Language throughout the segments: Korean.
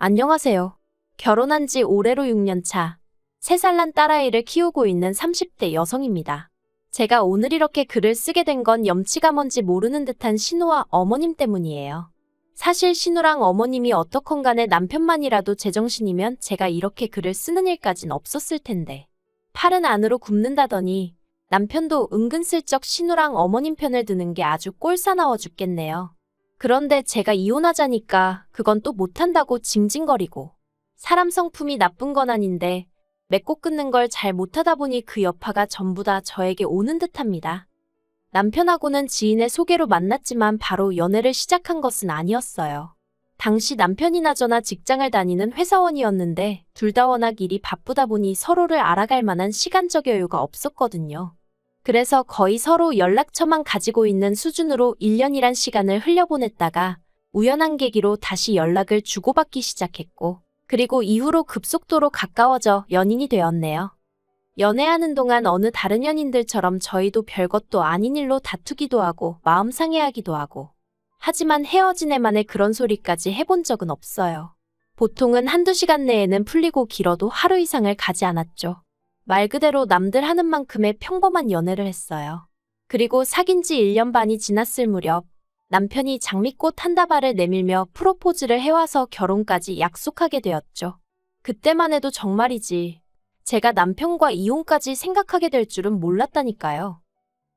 안녕하세요. 결혼한 지 올해로 6년 차, 3살 난 딸아이를 키우고 있는 30대 여성입니다. 제가 오늘 이렇게 글을 쓰게 된 건 염치가 뭔지 모르는 듯한 신우와 어머님 때문이에요. 사실 신우랑 어머님이 어떻건 간에 남편만이라도 제정신이면 제가 이렇게 글을 쓰는 일까진 없었을 텐데. 팔은 안으로 굽는다더니 남편도 은근슬쩍 신우랑 어머님 편을 드는 게 아주 꼴사나워 죽겠네요. 그런데 제가 이혼하자니까 그건 또 못한다고 징징거리고. 사람 성품이 나쁜 건 아닌데 맺고 끊는 걸 잘 못하다 보니 그 여파가 전부 다 저에게 오는 듯합니다. 남편하고는 지인의 소개로 만났지만 바로 연애를 시작한 것은 아니었어요. 당시 남편이나 저나 직장을 다니는 회사원이었는데 둘 다 워낙 일이 바쁘다 보니 서로를 알아갈 만한 시간적 여유가 없었거든요. 그래서 거의 서로 연락처만 가지고 있는 수준으로 1년이란 시간을 흘려보냈다가 우연한 계기로 다시 연락을 주고받기 시작했고, 그리고 이후로 급속도로 가까워져 연인이 되었네요. 연애하는 동안 어느 다른 연인들처럼 저희도 별것도 아닌 일로 다투기도 하고 마음 상해하기도 하고, 하지만 헤어진 애만의 그런 소리까지 해본 적은 없어요. 보통은 한두 시간 내에는 풀리고 길어도 하루 이상을 가지 않았죠. 말 그대로 남들 하는 만큼의 평범한 연애를 했어요. 그리고 사귄 지 1년 반이 지났을 무렵 남편이 장미꽃 한 다발을 내밀며 프로포즈를 해와서 결혼까지 약속하게 되었죠. 그때만 해도 정말이지 제가 남편과 이혼까지 생각하게 될 줄은 몰랐다니까요.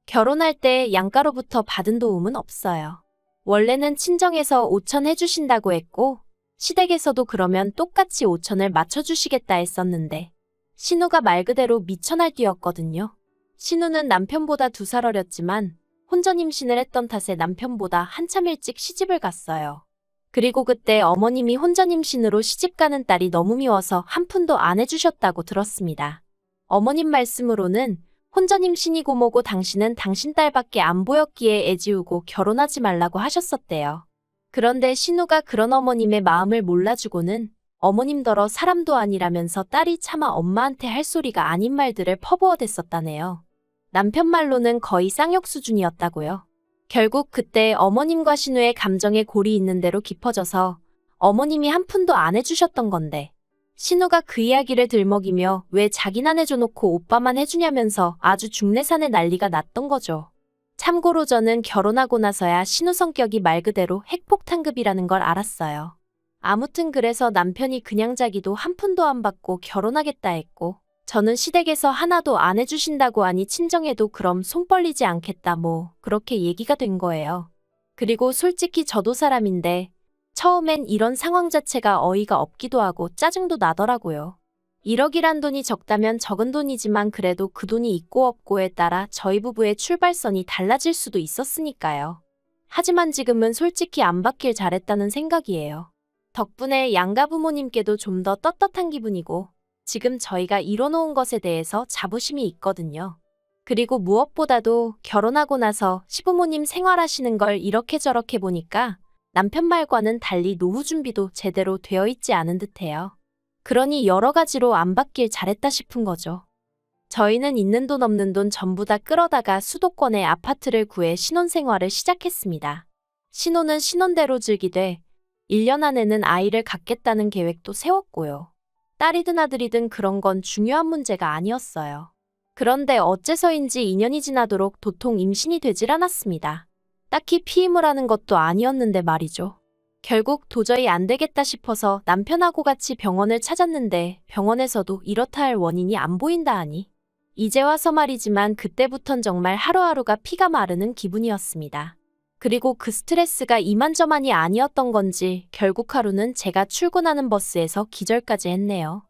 결혼할 때 양가로부터 받은 도움은 없어요. 원래는 친정에서 5천 해주신다고 했고 시댁에서도 그러면 똑같이 5천을 맞춰주시겠다 했었는데 신우가 말 그대로 미쳐날뛰었거든요. 신우는 남편보다 2살 어렸지만 혼전 임신을 했던 탓에 남편보다 한참 일찍 시집을 갔어요. 그리고 그때 어머님이 혼전 임신으로 시집가는 딸이 너무 미워서 한 푼도 안 해주셨다고 들었습니다. 어머님 말씀으로는 혼전 임신이고 뭐고 당신은 당신 딸밖에 안 보였기에 애지우고 결혼하지 말라고 하셨었대요. 그런데 신우가 그런 어머님의 마음을 몰라주고는 어머님더러 사람도 아니라면서 딸이 차마 엄마한테 할 소리가 아닌 말들을 퍼부어댔었다네요. 남편 말로는 거의 쌍욕 수준이었다고요. 결국 그때 어머님과 신우의 감정에 골이 있는 대로 깊어져서 어머님이 한 푼도 안 해주셨던 건데 신우가 그 이야기를 들먹이며 왜 자긴 안 해줘놓고 오빠만 해주냐면서 아주 중내산의 난리가 났던 거죠. 참고로 저는 결혼하고 나서야 신우 성격이 말 그대로 핵폭탄급이라는 걸 알았어요. 아무튼 그래서 남편이 그냥 자기도 한 푼도 안 받고 결혼하겠다 했고 저는 시댁에서 하나도 안 해주신다고 하니 친정에도 그럼 손 벌리지 않겠다 뭐 그렇게 얘기가 된 거예요. 그리고 솔직히 저도 사람인데 처음엔 이런 상황 자체가 어이가 없기도 하고 짜증도 나더라고요. 1억이란 돈이 적다면 적은 돈이지만 그래도 그 돈이 있고 없고에 따라 저희 부부의 출발선이 달라질 수도 있었으니까요. 하지만 지금은 솔직히 안 받길 잘했다는 생각이에요. 덕분에 양가 부모님께도 좀 더 떳떳한 기분이고 지금 저희가 이뤄놓은 것에 대해서 자부심이 있거든요. 그리고 무엇보다도 결혼하고 나서 시부모님 생활하시는 걸 이렇게 저렇게 보니까 남편 말과는 달리 노후 준비도 제대로 되어 있지 않은 듯해요. 그러니 여러 가지로 안 받길 잘했다 싶은 거죠. 저희는 있는 돈 없는 돈 전부 다 끌어다가 수도권에 아파트를 구해 신혼생활을 시작했습니다. 신혼은 신혼대로 즐기되 1년 안에는 아이를 갖겠다는 계획도 세웠고요. 딸이든 아들이든 그런 건 중요한 문제가 아니었어요. 그런데 어째서인지 2년이 지나도록 도통 임신이 되질 않았습니다. 딱히 피임을 하는 것도 아니었는데 말이죠. 결국 도저히 안 되겠다 싶어서 남편하고 같이 병원을 찾았는데 병원에서도 이렇다 할 원인이 안 보인다 하니 이제 와서 말이지만 그때부턴 정말 하루하루가 피가 마르는 기분이었습니다. 그리고 그 스트레스가 이만저만이 아니었던 건지 결국 하루는 제가 출근하는 버스에서 기절까지 했네요.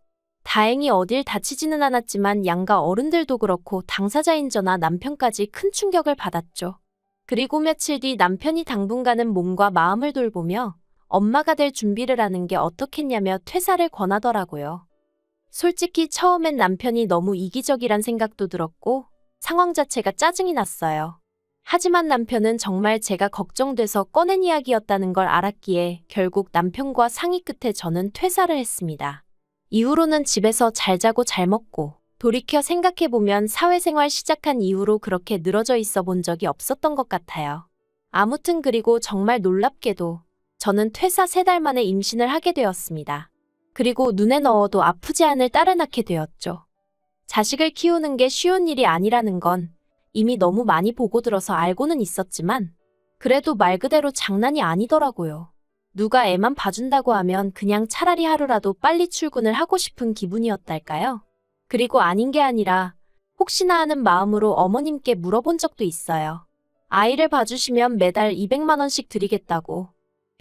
다행히 어딜 다치지는 않았지만 양가 어른들도 그렇고 당사자인 저나 남편까지 큰 충격을 받았죠. 그리고 며칠 뒤 남편이 당분간은 몸과 마음을 돌보며 엄마가 될 준비를 하는 게 어떻겠냐며 퇴사를 권하더라고요. 솔직히 처음엔 남편이 너무 이기적이란 생각도 들었고 상황 자체가 짜증이 났어요. 하지만 남편은 정말 제가 걱정돼서 꺼낸 이야기였다는 걸 알았기에 결국 남편과 상의 끝에 저는 퇴사를 했습니다. 이후로는 집에서 잘 자고 잘 먹고 돌이켜 생각해보면 사회생활 시작한 이후로 그렇게 늘어져 있어 본 적이 없었던 것 같아요. 아무튼 그리고 정말 놀랍게도 저는 퇴사 3달 만에 임신을 하게 되었습니다. 그리고 눈에 넣어도 아프지 않을 딸을 낳게 되었죠. 자식을 키우는 게 쉬운 일이 아니라는 건 이미 너무 많이 보고 들어서 알고는 있었지만 그래도 말 그대로 장난이 아니더라고요. 누가 애만 봐준다고 하면 그냥 차라리 하루라도 빨리 출근을 하고 싶은 기분이었달까요? 그리고 아닌 게 아니라 혹시나 하는 마음으로 어머님께 물어본 적도 있어요. 아이를 봐주시면 매달 200만 원씩 드리겠다고.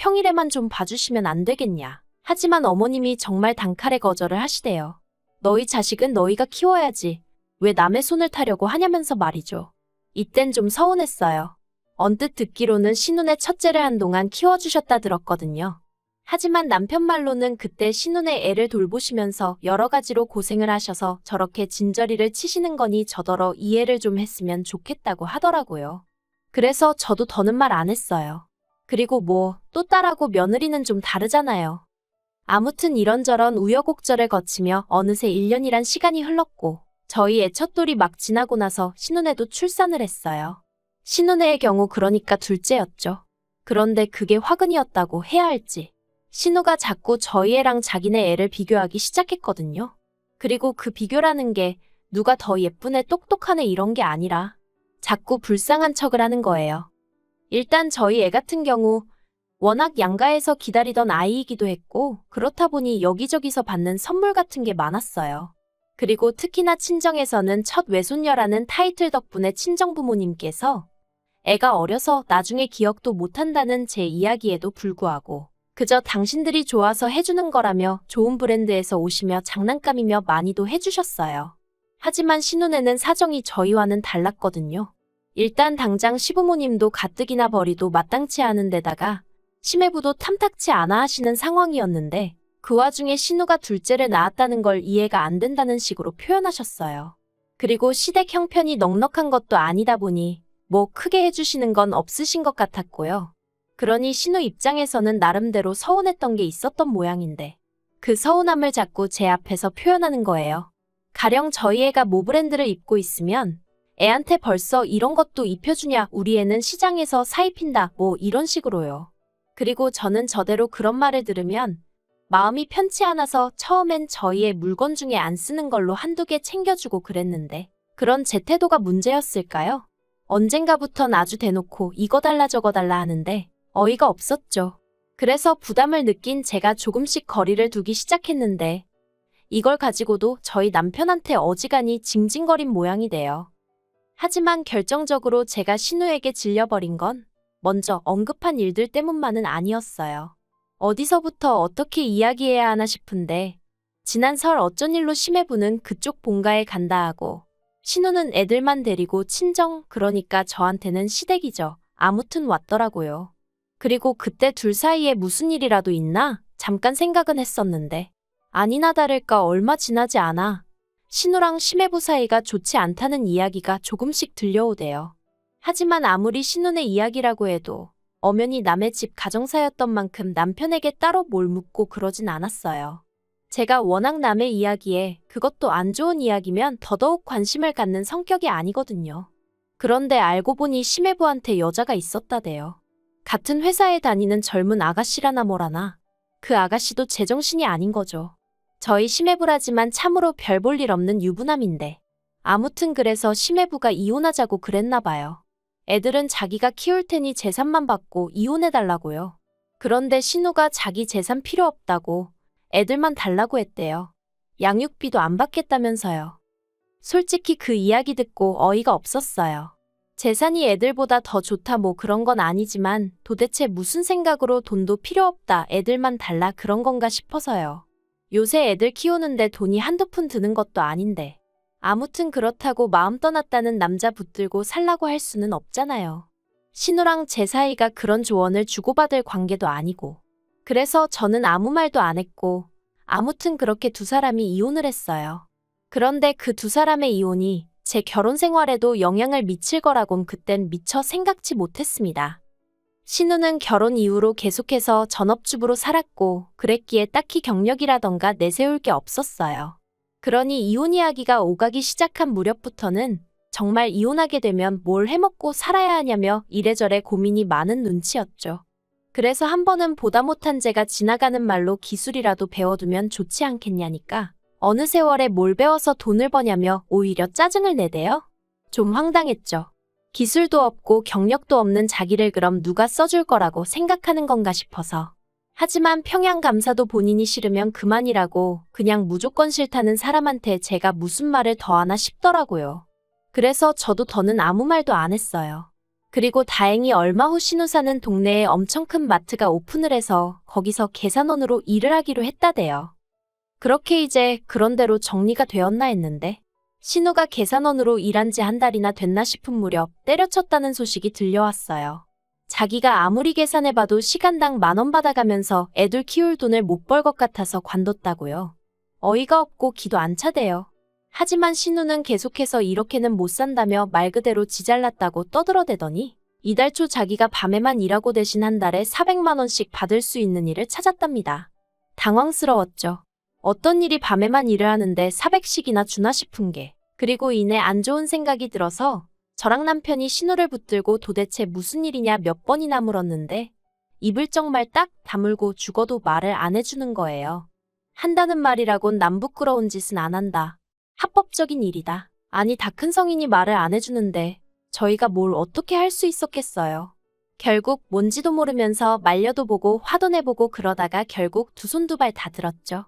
평일에만 좀 봐주시면 안 되겠냐. 하지만 어머님이 정말 단칼에 거절을 하시대요. 너희 자식은 너희가 키워야지. 왜 남의 손을 타려고 하냐면서 말이죠. 이땐 좀 서운했어요. 언뜻 듣기로는 신혼의 첫째를 한동안 키워주셨다 들었거든요. 하지만 남편 말로는 그때 신혼의 애를 돌보시면서 여러 가지로 고생을 하셔서 저렇게 진저리를 치시는 거니 저더러 이해를 좀 했으면 좋겠다고 하더라고요. 그래서 저도 더는 말 안 했어요. 그리고 뭐 또 딸하고 며느리는 좀 다르잖아요. 아무튼 이런저런 우여곡절을 거치며 어느새 1년이란 시간이 흘렀고 저희 애 첫돌이 막 지나고 나서 신혼에도 출산을 했어요. 신혼애의 경우 그러니까 둘째였죠. 그런데 그게 화근이었다고 해야 할지. 신우가 자꾸 저희 애랑 자기네 애를 비교하기 시작했거든요. 그리고 그 비교라는 게 누가 더 예쁜 애 똑똑한 애 이런 게 아니라 자꾸 불쌍한 척을 하는 거예요. 일단 저희 애 같은 경우 워낙 양가에서 기다리던 아이이기도 했고 그렇다 보니 여기저기서 받는 선물 같은 게 많았어요. 그리고 특히나 친정에서는 첫 외손녀라는 타이틀 덕분에 친정부모님께서 애가 어려서 나중에 기억도 못한다는 제 이야기에도 불구하고 그저 당신들이 좋아서 해주는 거라며 좋은 브랜드에서 오시며 장난감이며 많이도 해주셨어요. 하지만 신혼에는 사정이 저희와는 달랐거든요. 일단 당장 시부모님도 가뜩이나 벌이도 마땅치 않은 데다가 시매부도 탐탁치 않아 하시는 상황이었는데 그 와중에 신우가 둘째를 낳았다는 걸 이해가 안 된다는 식으로 표현하셨어요. 그리고 시댁 형편이 넉넉한 것도 아니다 보니 뭐 크게 해주시는 건 없으신 것 같았고요. 그러니 신우 입장에서는 나름대로 서운했던 게 있었던 모양인데 그 서운함을 자꾸 제 앞에서 표현하는 거예요. 가령 저희 애가 모 브랜드를 입고 있으면 애한테 벌써 이런 것도 입혀주냐, 우리 애는 시장에서 사 입힌다, 뭐 이런 식으로요. 그리고 저는 저대로 그런 말을 들으면 마음이 편치 않아서 처음엔 저희 애 물건 중에 안 쓰는 걸로 한두 개 챙겨주고 그랬는데 그런 제 태도가 문제였을까요? 언젠가부턴 아주 대놓고 이거 달라 저거 달라 하는데 어이가 없었죠. 그래서 부담을 느낀 제가 조금씩 거리를 두기 시작했는데 이걸 가지고도 저희 남편한테 어지간히 징징거린 모양이 돼요. 하지만 결정적으로 제가 신우에게 질려버린 건 먼저 언급한 일들 때문만은 아니었어요. 어디서부터 어떻게 이야기해야 하나 싶은데 지난 설 어쩐 일로 시매부는 그쪽 본가에 간다 하고 신우는 애들만 데리고 친정, 그러니까 저한테는 시댁이죠. 아무튼 왔더라고요. 그리고 그때 둘 사이에 무슨 일이라도 있나? 잠깐 생각은 했었는데 아니나 다를까 얼마 지나지 않아 신우랑 시매부 사이가 좋지 않다는 이야기가 조금씩 들려오대요. 하지만 아무리 신우네 이야기라고 해도 엄연히 남의 집 가정사였던 만큼 남편에게 따로 뭘 묻고 그러진 않았어요. 제가 워낙 남의 이야기에 그것도 안 좋은 이야기면 더더욱 관심을 갖는 성격이 아니거든요. 그런데 알고 보니 시매부한테 여자가 있었다대요. 같은 회사에 다니는 젊은 아가씨라나 뭐라나. 그 아가씨도 제정신이 아닌 거죠. 저희 시매부라지만 참으로 별 볼 일 없는 유부남인데. 아무튼 그래서 시매부가 이혼하자고 그랬나 봐요. 애들은 자기가 키울 테니 재산만 받고 이혼해달라고요. 그런데 신우가 자기 재산 필요 없다고 애들만 달라고 했대요. 양육비도 안 받겠다면서요. 솔직히 그 이야기 듣고 어이가 없었어요. 재산이 애들보다 더 좋다 뭐 그런 건 아니지만 도대체 무슨 생각으로 돈도 필요 없다, 애들만 달라 그런 건가 싶어서요. 요새 애들 키우는데 돈이 한두 푼 드는 것도 아닌데. 아무튼 그렇다고 마음 떠났다는 남자 붙들고 살라고 할 수는 없잖아요. 신우랑 제 사이가 그런 조언을 주고받을 관계도 아니고. 그래서 저는 아무 말도 안 했고 아무튼 그렇게 두 사람이 이혼을 했어요. 그런데 그 두 사람의 이혼이 제 결혼 생활에도 영향을 미칠 거라곤 그땐 미처 생각지 못했습니다. 신우는 결혼 이후로 계속해서 전업주부로 살았고 그랬기에 딱히 경력이라던가 내세울 게 없었어요. 그러니 이혼 이야기가 오가기 시작한 무렵부터는 정말 이혼하게 되면 뭘 해먹고 살아야 하냐며 이래저래 고민이 많은 눈치였죠. 그래서 한 번은 보다 못한 제가 지나가는 말로 기술이라도 배워두면 좋지 않겠냐니까 어느 세월에 뭘 배워서 돈을 버냐며 오히려 짜증을 내대요. 좀 황당했죠. 기술도 없고 경력도 없는 자기를 그럼 누가 써줄 거라고 생각하는 건가 싶어서. 하지만 평양 감사도 본인이 싫으면 그만이라고 그냥 무조건 싫다는 사람한테 제가 무슨 말을 더 하나 싶더라고요. 그래서 저도 더는 아무 말도 안 했어요. 그리고 다행히 얼마 후 신우 사는 동네에 엄청 큰 마트가 오픈을 해서 거기서 계산원으로 일을 하기로 했다대요. 그렇게 이제 그런 대로 정리가 되었나 했는데 신우가 계산원으로 일한 지 한 달이나 됐나 싶은 무렵 때려쳤다는 소식이 들려왔어요. 자기가 아무리 계산해봐도 시간당 10,000원 받아가면서 애들 키울 돈을 못 벌 것 같아서 관뒀다고요. 어이가 없고 기도 안 차대요. 하지만 신우는 계속해서 이렇게는 못 산다며 말 그대로 지 잘났다고 떠들어대더니 이달 초 자기가 밤에만 일하고 대신 한 달에 400만 원씩 받을 수 있는 일을 찾았답니다. 당황스러웠죠. 어떤 일이 밤에만 일을 하는데 400씩이나 주나 싶은 게. 그리고 이내 안 좋은 생각이 들어서 저랑 남편이 신우를 붙들고 도대체 무슨 일이냐 몇 번이나 물었는데 입을 정말 딱 다물고 죽어도 말을 안 해주는 거예요. 한다는 말이라곤 남 부끄러운 짓은 안 한다. 합법적인 일이다. 아니 다 큰 성인이 말을 안 해주는데 저희가 뭘 어떻게 할 수 있었겠어요. 결국 뭔지도 모르면서 말려도 보고 화도 내보고 그러다가 결국 두 손 두 발 다 들었죠.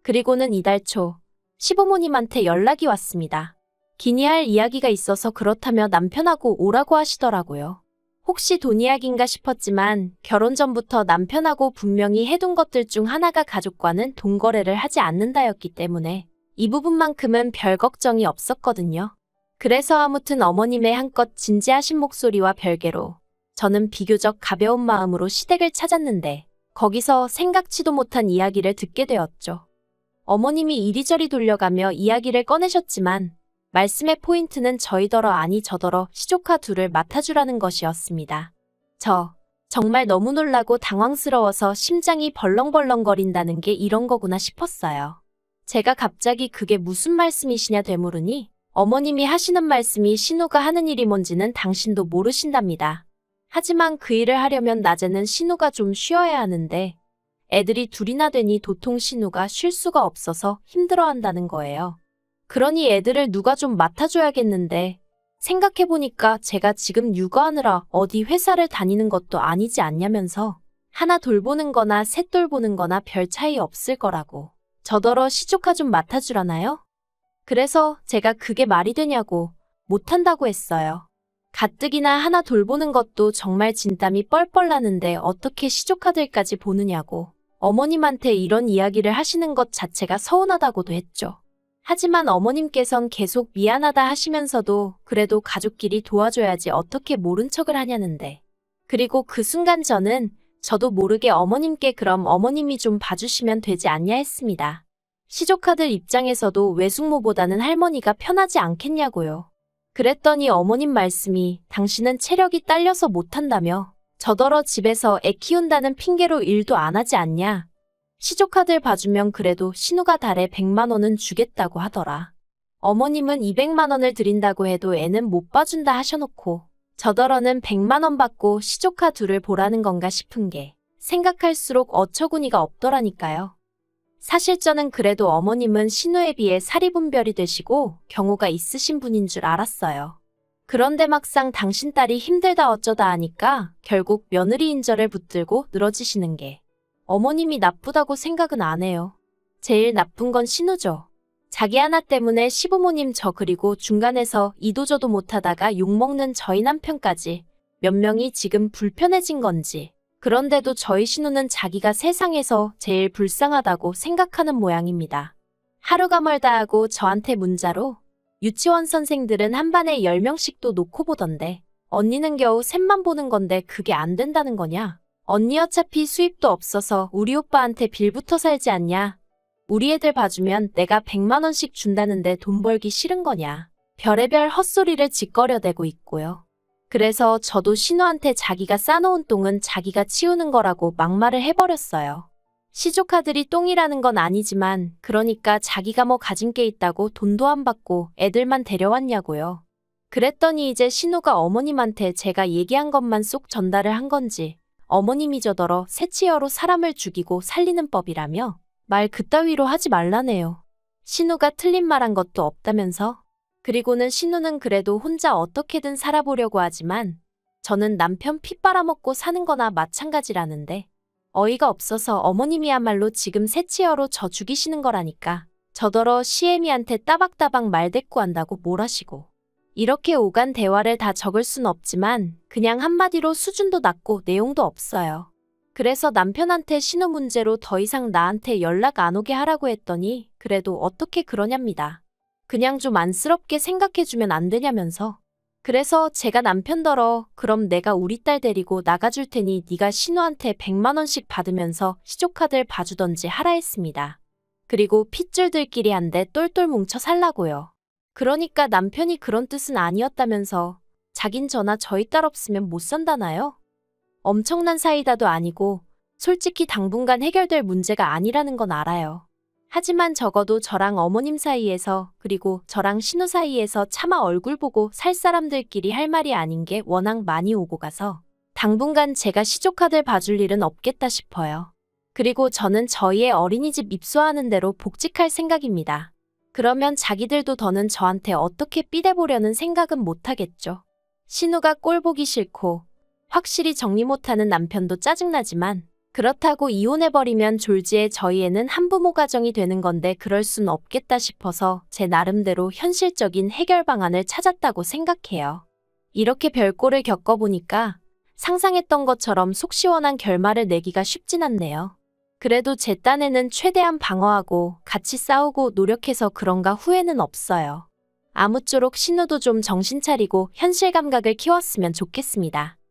그리고는 이달 초 시부모님한테 연락이 왔습니다. 기니할 이야기가 있어서 그렇다며 남편하고 오라고 하시더라고요. 혹시 돈 이야기인가 싶었지만 결혼 전부터 남편하고 분명히 해둔 것들 중 하나가 가족과는 돈 거래를 하지 않는다였기 때문에 이 부분만큼은 별 걱정이 없었거든요. 그래서 아무튼 어머님의 한껏 진지하신 목소리와 별개로 저는 비교적 가벼운 마음으로 시댁을 찾았는데 거기서 생각지도 못한 이야기를 듣게 되었죠. 어머님이 이리저리 돌려가며 이야기를 꺼내셨지만 말씀의 포인트는 저희더러 아니 저더러 시조카 둘을 맡아주라는 것이었습니다. 정말 너무 놀라고 당황스러워서 심장이 벌렁벌렁거린다는 게 이런 거구나 싶었어요. 제가 갑자기 그게 무슨 말씀이시냐 되물으니 어머님이 하시는 말씀이 신우가 하는 일이 뭔지는 당신도 모르신답니다. 하지만 그 일을 하려면 낮에는 신우가 좀 쉬어야 하는데 애들이 둘이나 되니 도통 신우가 쉴 수가 없어서 힘들어한다는 거예요. 그러니 애들을 누가 좀 맡아줘야겠는데 생각해보니까 제가 지금 육아하느라 어디 회사를 다니는 것도 아니지 않냐면서 하나 돌보는 거나 셋 돌보는 거나 별 차이 없을 거라고. 저더러 시조카 좀 맡아주라나요? 그래서 제가 그게 말이 되냐고 못한다고 했어요. 가뜩이나 하나 돌보는 것도 정말 진땀이 뻘뻘 나는데 어떻게 시조카들까지 보느냐고 어머님한테 이런 이야기를 하시는 것 자체가 서운하다고도 했죠. 하지만 어머님께선 계속 미안하다 하시면서도 그래도 가족끼리 도와줘야지 어떻게 모른 척을 하냐는데. 그리고 그 순간 저도 모르게 어머님께 그럼 어머님이 좀 봐주시면 되지 않냐 했습니다. 시조카들 입장에서도 외숙모보다는 할머니가 편하지 않겠냐고요. 그랬더니 어머님 말씀이 당신은 체력이 딸려서 못한다며 저더러 집에서 애 키운다는 핑계로 일도 안 하지 않냐. 시조카들 봐주면 그래도 신우가 달에 100만 원은 주겠다고 하더라. 어머님은 200만 원을 드린다고 해도 애는 못 봐준다 하셔놓고 저더러는 100만 원 받고 시조카 둘을 보라는 건가 싶은 게 생각할수록 어처구니가 없더라니까요. 사실 저는 그래도 어머님은 신우에 비해 사리분별이 되시고 경우가 있으신 분인 줄 알았어요. 그런데 막상 당신 딸이 힘들다 어쩌다 하니까 결국 며느리 인절을 붙들고 늘어지시는 게 어머님이 나쁘다고 생각은 안 해요. 제일 나쁜 건 신우죠. 자기 하나 때문에 시부모님 저 그리고 중간에서 이도저도 못하다가 욕먹는 저희 남편까지 몇 명이 지금 불편해진 건지. 그런데도 저희 신우는 자기가 세상에서 제일 불쌍하다고 생각하는 모양입니다. 하루가 멀다 하고 저한테 문자로 유치원 선생들은 한 반에 10명씩도 놓고 보던데 언니는 겨우 셋만 보는 건데 그게 안 된다는 거냐? 언니 어차피 수입도 없어서 우리 오빠한테 빌부터 살지 않냐? 우리 애들 봐주면 내가 100만 원씩 준다는데 돈 벌기 싫은 거냐? 별의별 헛소리를 짓거려대고 있고요. 그래서 저도 신우한테 자기가 싸놓은 똥은 자기가 치우는 거라고 막말을 해버렸어요. 시조카들이 똥이라는 건 아니지만 그러니까 자기가 뭐 가진 게 있다고 돈도 안 받고 애들만 데려왔냐고요. 그랬더니 이제 신우가 어머님한테 제가 얘기한 것만 쏙 전달을 한 건지 어머님이 저더러 새치여로 사람을 죽이고 살리는 법이라며 말 그따위로 하지 말라네요. 신우가 틀린 말 한 것도 없다면서. 그리고는 신우는 그래도 혼자 어떻게든 살아보려고 하지만 저는 남편 피 빨아먹고 사는 거나 마찬가지라는데 어이가 없어서 어머님이야말로 지금 새치여로 저 죽이시는 거라니까. 저더러 시애미한테 따박따박 말대꾸한다고 뭘 하시고. 이렇게 오간 대화를 다 적을 순 없지만 그냥 한마디로 수준도 낮고 내용도 없어요. 그래서 남편한테 신우 문제로 더 이상 나한테 연락 안 오게 하라고 했더니 그래도 어떻게 그러냐입니다. 그냥 좀 안쓰럽게 생각해주면 안 되냐면서. 그래서 제가 남편더러 그럼 내가 우리 딸 데리고 나가줄 테니 네가 신우한테 100만 원씩 받으면서 시조카들 봐주던지 하라 했습니다. 그리고 핏줄들끼리 한데 똘똘 뭉쳐 살라고요. 그러니까 남편이 그런 뜻은 아니었다면서 자긴 저나 저희 딸 없으면 못 산다나요? 엄청난 사이다도 아니고 솔직히 당분간 해결될 문제가 아니라는 건 알아요. 하지만 적어도 저랑 어머님 사이에서 그리고 저랑 신우 사이에서 차마 얼굴 보고 살 사람들끼리 할 말이 아닌 게 워낙 많이 오고 가서 당분간 제가 시조카들 봐줄 일은 없겠다 싶어요. 그리고 저는 저희의 어린이집 입소하는 대로 복직할 생각입니다. 그러면 자기들도 더는 저한테 어떻게 삐대보려는 생각은 못하겠죠. 신우가 꼴 보기 싫고 확실히 정리 못하는 남편도 짜증나지만 그렇다고 이혼해버리면 졸지에 저희 애는 한부모 가정이 되는 건데 그럴 순 없겠다 싶어서 제 나름대로 현실적인 해결 방안을 찾았다고 생각해요. 이렇게 별꼴을 겪어보니까 상상했던 것처럼 속 시원한 결말을 내기가 쉽진 않네요. 그래도 제 딴에는 최대한 방어하고 같이 싸우고 노력해서 그런가 후회는 없어요. 아무쪼록 신우도 좀 정신 차리고 현실 감각을 키웠으면 좋겠습니다.